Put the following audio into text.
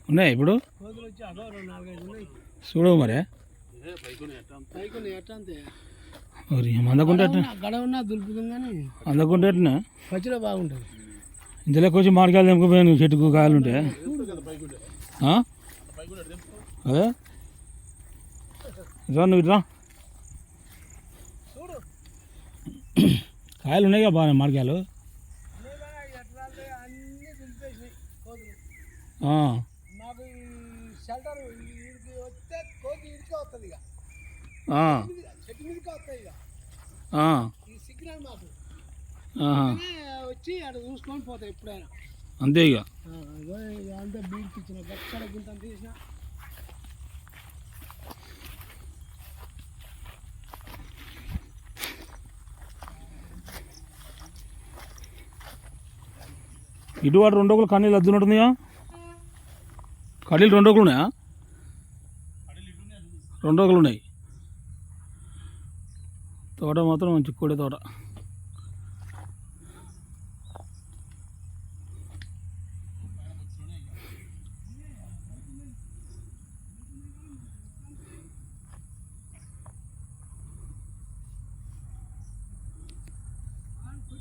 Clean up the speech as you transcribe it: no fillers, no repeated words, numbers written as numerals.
ఉన్నాయి ఇప్పుడు చూడవు మరే అందకుంటే అందకుంటే పచ్చిలో బాగుంటుంది. ఇంతలోకి వచ్చి మామిడికాయలు తెంపుకుపోయాను చెట్టుకు కాయలు ఉంటే అదే నువ్వు ఇట్రా కాయలు ఉన్నాయిగా బాగా మామిడికాయలు. వచ్చి అక్కడ చూసుకొని పోతాయి ఎప్పుడైనా అంతే ఇక అంతా బీడ్కి ఇచ్చిన గక్కడ గుంత తీసిన ఇటు వాడు 2 ఒకలు కన్నీళ్ళు అద్దునట్టుందిగా. కన్నీళ్ళు 2 ఒకలు ఉన్నాయా? 2 ఒకలు ఉన్నాయి. తోట మాత్రం మంచి కోడి తోట.